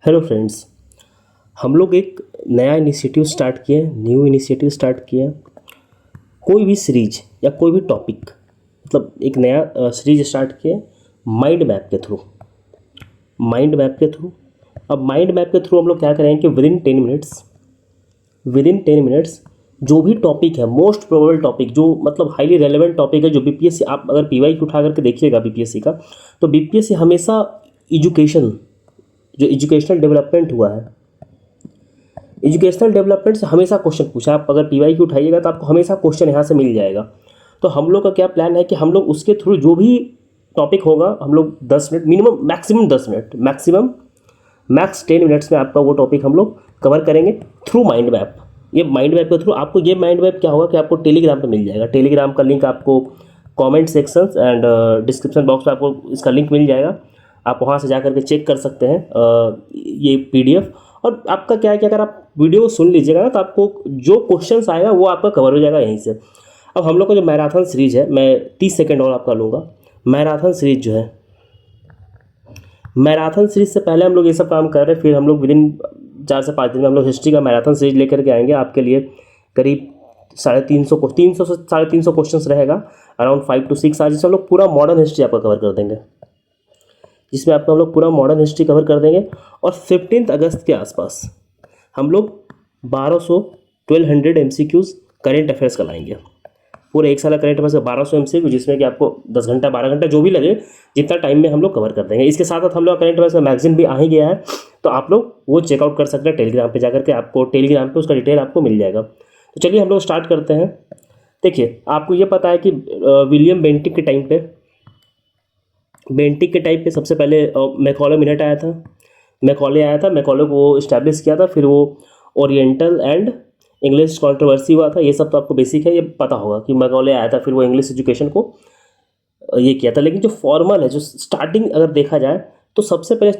Hello friends. हम लोग एक नया इनिशिएटिव स्टार्ट किए हैं, न्यू इनिशिएटिव स्टार्ट किए हैं। कोई भी सीरीज या कोई भी टॉपिक, मतलब एक नया सीरीज स्टार्ट किए हैं माइंड मैप के थ्रू। अब माइंड मैप के थ्रू हम लोग क्या करेंगे कि विदिन 10 मिनट्स जो भी टॉपिक है, मोस्ट प्रोबेबल टॉपिक, जो मतलब हाईली रेलेवेंट टॉपिक है, जो बीपीएससी, आप अगर पीवाई की उठा करके देखिएगा बीपीएससी का, तो बीपीएससी हमेशा एजुकेशन, जो एजुकेशनल डेवलपमेंट हुआ है, एजुकेशनल डेवलपमेंट से हमेशा क्वेश्चन पूछा। आप अगर पीवाई की उठाइएगा तो आपको हमेशा क्वेश्चन यहाँ से मिल जाएगा। तो हम लोग का क्या प्लान है कि हम लोग उसके थ्रू जो भी टॉपिक होगा, हम लोग 10 minute minimum, maximum 10 minute, max 10 minutes में आपका वो टॉपिक हम लोग कवर करेंगे थ्रू माइंड मैप। ये माइंड मैप के थ्रू आपको, ये माइंड मैप क्या होगा कि आपको टेलीग्राम पे मिल जाएगा। टेलीग्राम का लिंक आपको comment section and description box में आपको इसका लिंक मिल जाएगा। आप वहाँ से जा करके चेक कर सकते हैं ये पीडीएफ। और आपका क्या है कि अगर आप वीडियो सुन लीजिएगा ना, तो आपको जो क्वेश्चंस आएगा वो आपका कवर हो जाएगा यहीं से। अब हम लोग का जो मैराथन सीरीज है, मैं 30 सेकेंड और आपका लूँगा। मैराथन सीरीज जो है, मैराथन सीरीज से पहले हम लोग ये सब काम कर रहे हैं। फिर हम लोग विदिन 4 से 5 दिन में हम लोग हिस्ट्री का मैराथन सीरीज लेकर के आएंगे आपके लिए। करीब 350 से 350 क्वेश्चन रहेगा, अराउंड 5 to 6 आज, जिसमें हम लोग पूरा मॉडर्न हिस्ट्री आपका कवर कर देंगे, और 15 अगस्त के आसपास हम लोग 1200 MCQs करेंट अफेयर्स का लाएंगे। पूरे एक साल का करेंट अफेयर्स 1200 MCQ, जिसमें कि आपको 10 घंटा 12 घंटा जो भी लगे, जितना टाइम में हम लोग कवर कर देंगे। इसके साथ साथ हम लोग करेंट अफेयर्स का मैगजीन भी आ ही गया है, तो आप लोग वो चेकआउट कर सकते हैं टेलीग्राम पे जाकर के। आपको टेलीग्राम पे उसका डिटेल आपको मिल जाएगा। तो चलिए हम लोग स्टार्ट करते हैं। देखिए, आपको ये पता है कि विलियम बेंटिक के टाइम पे सबसे पहले मैकॉले मिनट आया था। मैकॉले को वो इस्टेब्लिश किया था। फिर वो ओरिएंटल एंड इंग्लिश कंट्रोवर्सी हुआ था। ये सब तो आपको बेसिक है, ये पता होगा कि मैकॉले आया था, फिर वो इंग्लिश एजुकेशन को ये किया था। लेकिन जो फॉर्मल है, जो स्टार्टिंग अगर देखा जाए, तो सबसे पहले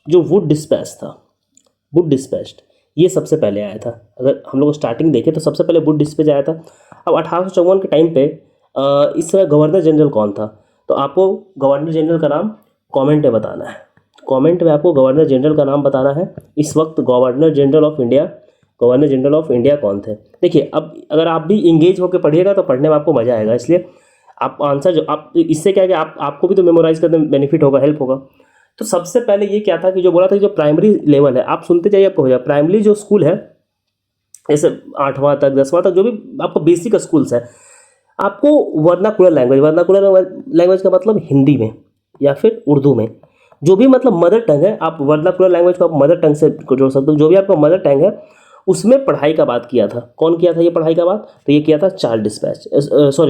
जो वुड डिस्पैच ये सबसे पहले आया था। अगर हम लोग स्टार्टिंग देखें तो सबसे पहले वुड डिस्पैच आया था। अब 1854 के टाइम पे इस समय गवर्नर जनरल कौन था, तो आपको गवर्नर जनरल का नाम कमेंट में बताना है। कमेंट में आपको गवर्नर जनरल का नाम बताना है। इस वक्त गवर्नर जनरल ऑफ इंडिया कौन थे। देखिए, अब अगर आप भी इंगेज होकर पढ़िएगा तो पढ़ने में आपको मजा आएगा। इसलिए आप आंसर जो आप, इससे क्या है कि आपको भी तो मेमोराइज करने में बेनिफिट होगा, हेल्प होगा। तो सबसे पहले ये क्या था कि जो बोला था, जो प्राइमरी लेवल है, आप सुनते जाइए, आपको हो जाए। प्राइमरी जो स्कूल है, जैसे 8वां तक 10वां तक जो भी आपको बेसिक स्कूल्स है, आपको वर्नाकुलर लैंग्वेज का मतलब हिंदी में या फिर उर्दू में, जो भी मतलब मदर टंग है, आप वर्नाकुलर लैंग्वेज को आप मदर टंग से जोड़ सकते हो। जो भी आपका मदर टंग है, उसमें पढ़ाई का बात किया था। कौन किया था ये पढ़ाई का बात? तो ये किया था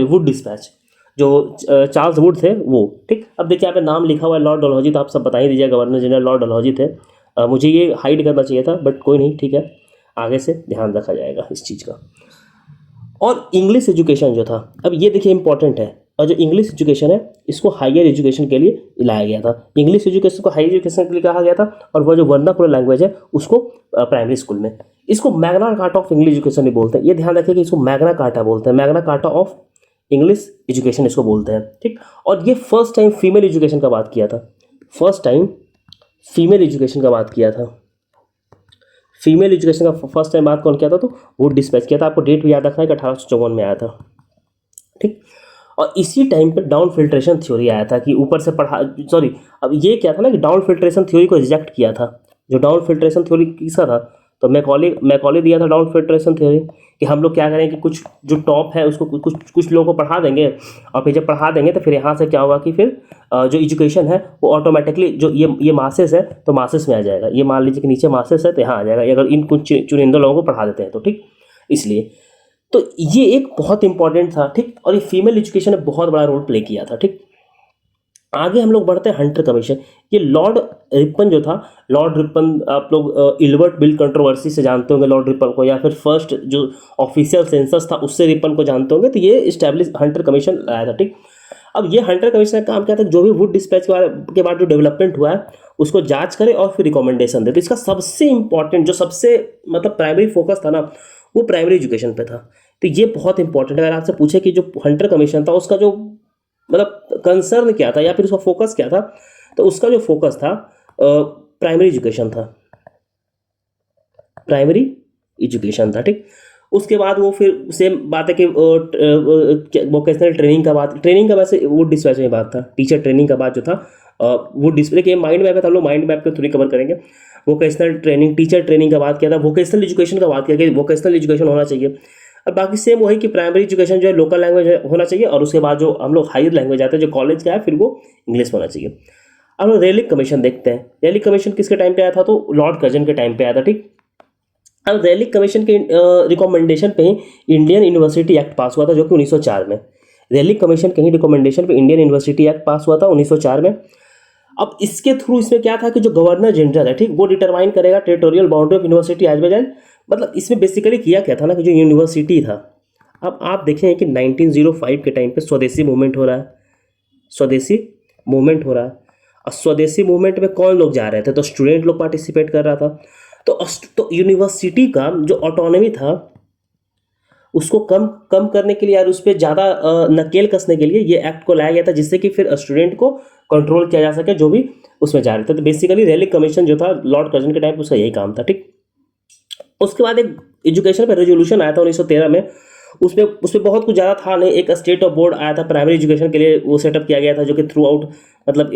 वुड डिस्पैच, जो चार्ल्स वुड थे वो। ठीक, अब देखिए यहाँ पे नाम लिखा हुआ है लॉर्ड डलहौजी, तो आप सब बता ही दीजिए, गवर्नर जनरल लॉर्ड डलहौजी थे। मुझे ये हाइड करना चाहिए था, बट कोई नहीं, ठीक है, आगे से ध्यान रखा जाएगा इस चीज़ का। और इंग्लिश एजुकेशन जो था, अब ये देखिए इंपॉर्टेंट है, और जो इंग्लिश एजुकेशन है, इसको हायर एजुकेशन के लिए लाया गया था। इंग्लिश एजुकेशन को हायर एजुकेशन के लिए कहा गया था, और वो जो वर्नाकुलर लैंग्वेज है उसको प्राइमरी स्कूल में। इसको Magna carta of English education नहीं बोलते हैं, ये ध्यान रखिए कि इसको मैग्ना कार्टा बोलते हैं। Magna carta of English education इसको बोलते हैं। ठीक, और ये फर्स्ट टाइम फीमेल एजुकेशन का बात किया था। फीमेल एजुकेशन का फर्स्ट टाइम बात कौन किया था? तो वुड डिस्पैच किया था। आपको डेट भी याद रखना है कि 1854 में आया था। ठीक, और इसी टाइम पे डाउन फिल्ट्रेशन थ्योरी आया था, कि ऊपर से अब ये क्या था ना, कि डाउन फिल्ट्रेशन थ्योरी को रिजेक्ट किया था। जो डाउन फिल्ट्रेशन थ्योरी किसका था? तो मैकॉले दिया था डाउन फिल्ट्रेशन थ्योरी, कि हम लोग क्या करें कि कुछ जो टॉप है उसको कुछ लोगों को पढ़ा देंगे, और फिर जब पढ़ा देंगे तो फिर यहाँ से क्या होगा कि फिर जो एजुकेशन है वो ऑटोमेटिकली, जो ये मासेस है तो मासेस में आ जाएगा। ये मान लीजिए कि नीचे मासेस है तो यहाँ आ जाएगा, अगर इन कुछ चुनिंदा लोगों को पढ़ा देते हैं तो। ठीक, इसलिए तो ये एक बहुत इंपॉर्टेंट था। ठीक, और ये फीमेल एजुकेशन ने बहुत बड़ा रोल प्ले किया था। ठीक, आगे हम लोग बढ़ते हैं हंटर कमीशन। ये लॉर्ड रिपन जो था, आप लोग इल्बर्ट बिल कंट्रोवर्सी से जानते होंगे लॉर्ड रिपन को, या फिर फर्स्ट जो ऑफिशियल सेंसस था उससे रिपन को जानते होंगे। तो ये इस्टेब्लिश हंटर कमीशन आया था। ठीक, अब ये हंटर कमीशन का काम क्या था? जो भी वुड डिस्पैच के बाद जो डेवलपमेंट हुआ है उसको जांच करे और फिर रिकमेंडेशन दे। तो इसका सबसे इंपॉर्टेंट, जो सबसे मतलब प्राइमरी फोकस था ना, वो प्राइमरी एजुकेशन पे था। तो ये बहुत इंपॉर्टेंट है। अगर आपसे पूछे कि जो हंटर कमीशन था उसका जो मतलब कंसर्न क्या था, या फिर उसका फोकस क्या था, तो उसका जो फोकस था प्राइमरी एजुकेशन था, प्राइमरी एजुकेशन था, ठीक। उसके बाद वो फिर सेम बात है कि वोकेशनल ट्रेनिंग का वैसे वो डिस्पैच में बात था, टीचर ट्रेनिंग का बात जो था वो डिस्प्ले के माइंड मैप है, तो हम लोग माइंड मैप के थ्रू कवर करेंगे। वोकेशनल ट्रेनिंग, टीचर ट्रेनिंग का बात किया था, वोकेशनल एजुकेशन का बात किया कि वोकेशनल एजुकेशन होना चाहिए। और बाकी सेम वही कि प्राइमरी एजुकेशन जो है लोकल लैंग्वेज होना चाहिए, और उसके बाद जो हम लोग हायर लैंग्वेज आते हैं जो कॉलेज का है फिर वो इंग्लिश होना चाहिए। अब हम रेलिक कमीशन देखते हैं। रेलिक कमीशन किसके टाइम पे आया था, तो लॉर्ड कर्जन के टाइम पे आया था, ठीक। अब रेलिक कमीशन के रिकमेंडेशन पे इंडियन यूनिवर्सिटी एक्ट पास हुआ था जो कि 1904 में। रेलिक कमीशन के ही रिकमेंडेशन पे इंडियन यूनिवर्सिटी एक्ट पास हुआ था 1904 में। अब इसके थ्रू इसमें क्या था कि जो गवर्नर जनरल है, ठीक, वो डिटरमाइन करेगा territorial boundary of university as well as, मतलब इसमें बेसिकली किया क्या था ना कि जो यूनिवर्सिटी था, अब आप देखें कि 1905 के टाइम पे स्वदेशी मूवमेंट हो रहा है, स्वदेशी मूवमेंट हो रहा है। और स्वदेशी मूवमेंट में कौन लोग जा रहे थे, तो स्टूडेंट लोग पार्टिसिपेट कर रहा था। तो यूनिवर्सिटी का जो ऑटोनॉमी था उसको कम कम करने के लिए और उस पर ज़्यादा नकेल कसने के लिए ये एक्ट को लाया गया था, जिससे कि फिर स्टूडेंट को कंट्रोल किया जा सके जो भी उसमें जा रहे थे। तो बेसिकली रेलिक कमीशन जो था लॉर्ड कर्जन के टाइम उसका यही काम था, ठीक। उसके बाद एक एजुकेशन पे रेजोल्यूशन आया था 1913 में। उसमें बहुत कुछ ज़्यादा था नहीं, एक स्टेट ऑफ बोर्ड आया था प्राइमरी एजुकेशन के लिए, वो सेटअप किया गया था जो कि थ्रू आउट मतलब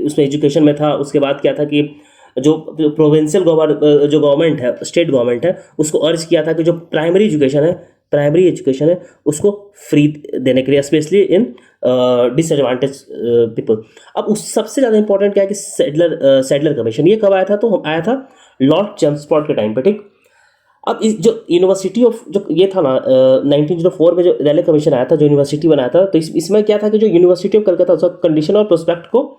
उसमें एजुकेशन में था। उसके बाद क्या था कि जो प्रोविंशियल जो गवर्नमेंट है, स्टेट गवर्नमेंट है, उसको अर्ज किया था कि जो प्राइमरी एजुकेशन है उसको फ्री देने के लिए, स्पेशली इन डिसएडवांटेज पीपल। अब उस सबसे ज़्यादा इंपॉर्टेंट क्या है कि सैडलर कमीशन, ये कब आया था, तो आया था लॉर्ड चैम्सफोर्ड के टाइम पे, ठीक। अब इस जो यूनिवर्सिटी ऑफ जो ये था ना 1904 में जो रेलिक कमीशन आया था, जो यूनिवर्सिटी बनाया था, तो इसमें क्या था कि जो यूनिवर्सिटी ऑफ कलकत्ता उसका कंडीशन और प्रोस्पेक्ट को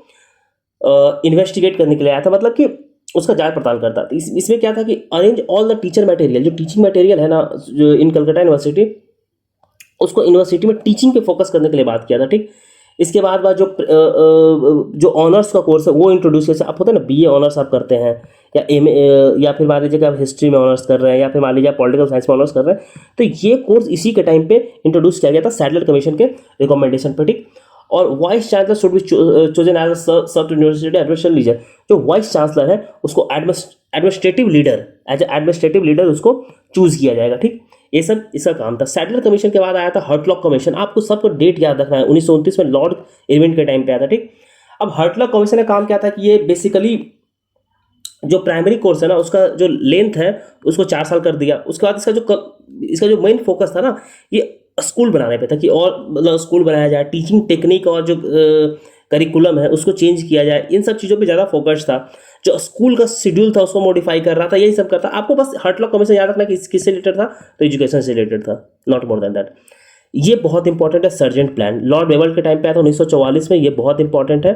इन्वेस्टिगेट करने के लिए आया था, मतलब कि उसका जांच पड़ताल करता था। इसमें क्या था कि arrange all the teacher material, जो टीचिंग मटेरियल है ना जो इन कलकत्ता यूनिवर्सिटी, उसको यूनिवर्सिटी में टीचिंग पे फोकस करने के लिए बात किया था, ठीक। इसके बाद जो ऑनर्स का कोर्स है वो इंट्रोड्यूस किया। आप होता है ना बीए ऑनर्स आप करते हैं, या एम या फिर मान लीजिए कि आप हिस्ट्री में ऑनर्स कर रहे हैं, या फिर मान लीजिए आप पॉलिटिकल साइंस में ऑनर्स कर रहे हैं, तो ये कोर्स इसी के टाइम पे इंट्रोड्यूस किया गया था सैडलर कमीशन के रिकमेंडेशन पर, ठीक। और vice chancellor should be chosen as serve university administration leader. जो वाइस चांसलर है उसको administrative leader, as a administrative leader उसको चूज किया जाएगा, ठीक। ये सब इसका काम था। सैडलर कमीशन के बाद आया था हर्टलॉक कमीशन। आपको सबको डेट याद रखना है, 1929 में लॉर्ड इरविन के टाइम पे आया था, ठीक। अब हर्टलॉक कमीशन का काम क्या था कि ये बेसिकली जो प्राइमरी कोर्स है ना उसका जो लेंथ है उसको 4 साल कर दिया। उसके बाद इसका जो मेन फोकस था ना ये स्कूल बनाने पे था कि और मतलब स्कूल बनाया जाए, टीचिंग टेक्निक और जो करिकुलम है उसको चेंज किया जाए, इन सब चीज़ों पे ज़्यादा फोकस था। जो स्कूल का शेड्यूल था उसको मॉडिफाई कर रहा था, यही सब करता। आपको बस हर्टलॉक कमीशन याद रखना कि किससे रिलेटेड था, तो एजुकेशन से रिलेटेड था, नॉट मोर देन दैट। ये बहुत इंपॉर्टेंट है। सर्जेंट प्लान लॉर्ड वेवल के टाइम पे आया था 1944 में, ये बहुत इंपॉर्टेंट है।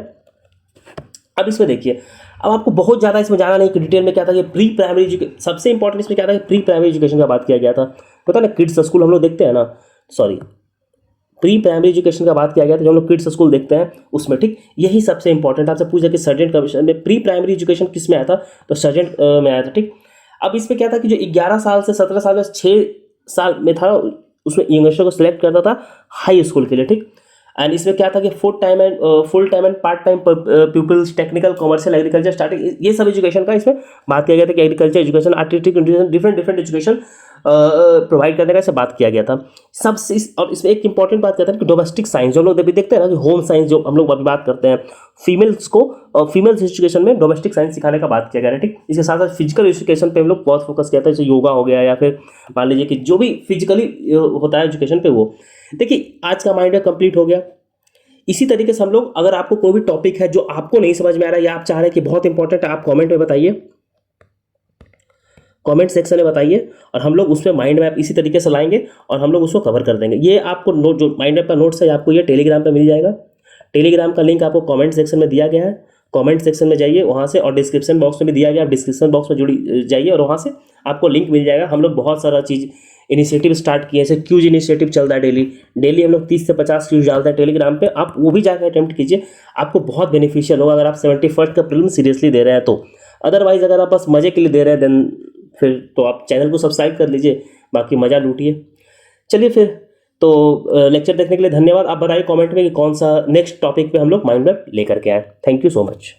अब इसमें देखिए, अब आपको बहुत ज़्यादा इसमें जाना नहीं कि डिटेल में क्या था कि प्री प्राइमरी एजुकेशन, सबसे इंपॉर्टेंट इसमें क्या था कि प्री प्राइमरी एजुकेशन का बात किया गया था। पता ना किड्स स्कूल हम लोग देखते हैं ना, सॉरी प्री प्राइमरी एजुकेशन का बात किया गया था जो हम लोग किड्स स्कूल देखते हैं उसमें, ठीक। यही सबसे इंपॉर्टेंट आपसे पूछा कि सर्जेंट कमीशन में प्री प्राइमरी एजुकेशन किस में आया था, तो सर्जेंट में आया था, ठीक। अब इसमें क्या था कि जो 11 साल से 17 साल में 6 साल में था उसमें यंगस्टर को सिलेक्ट करता था हाई स्कूल के लिए, ठीक। एंड इसमें क्या था कि full time and part time peoples, technical, commercial, agriculture, starting, ये सब एजुकेशन का इसमें बात किया गया था कि agriculture education, artistic education, different education provide करने का इसे बात किया गया था। सबसे और इसमें एक इंपॉर्टेंट बात कहता है कि डोमेस्टिक साइंस जो हम लोग अभी देखते हैं ना कि होम साइंस जो हम लोग अभी बात करते हैं, फीमेल्स एजुकेशन में डोमेस्टिक साइंस सिखाने का बात किया गया है, ठीक। इसके साथ साथ फिजिकल एजुकेशन पे हम लोग बहुत फोकस किया था, जैसे योगा हो गया या फिर मान लीजिए कि जो भी फिजिकली होता है एजुकेशन पे वो। देखिए आज का माइंड कंप्लीट हो गया। इसी तरीके से हम लोग, अगर आपको कोई भी टॉपिक है जो आपको नहीं समझ में आ रहा है या आप चाह रहे हैं कि बहुत इंपॉर्टेंट है, आप कमेंट में बताइए, कमेंट सेक्शन में बताइए, और हम लोग उसमें माइंड मैप इसी तरीके से लाएंगे और हम लोग उसको कवर कर देंगे। ये आपको नोट, जो माइंड मैप का नोट्स है आपको ये टेलीग्राम पे मिल जाएगा। टेलीग्राम का लिंक आपको कमेंट सेक्शन में दिया गया है, कमेंट सेक्शन में जाइए वहाँ से, और डिस्क्रिप्शन बॉक्स में भी दिया गया, आप डिस्क्रिप्शन बॉक्स में जुड़ी जाइए और वहाँ से आपको लिंक मिल जाएगा। हम लोग बहुत सारा चीज़ इनिशिएटिव स्टार्ट किए, जैसे क्यूज इनिशिएटिव चल रहा है डेली हम लोग 30 से 50 क्यूज डालते हैं टेलीग्राम पे, आप वो भी जाकर अटेम्प्ट कीजिए, आपको बहुत बेनिफिशियल होगा अगर आप 71st का प्रीलिम सीरियसली दे रहे हैं तो। अदरवाइज अगर आप बस मजे के लिए दे रहे हैं देन फिर तो आप चैनल को सब्सक्राइब कर लीजिए, बाकी मज़ा लूटिए। चलिए फिर, तो लेक्चर देखने के लिए धन्यवाद। आप बताइए कमेंट में कि कौन सा नेक्स्ट टॉपिक पे हम लोग माइंड मैप लेकर के आए। Thank you so much.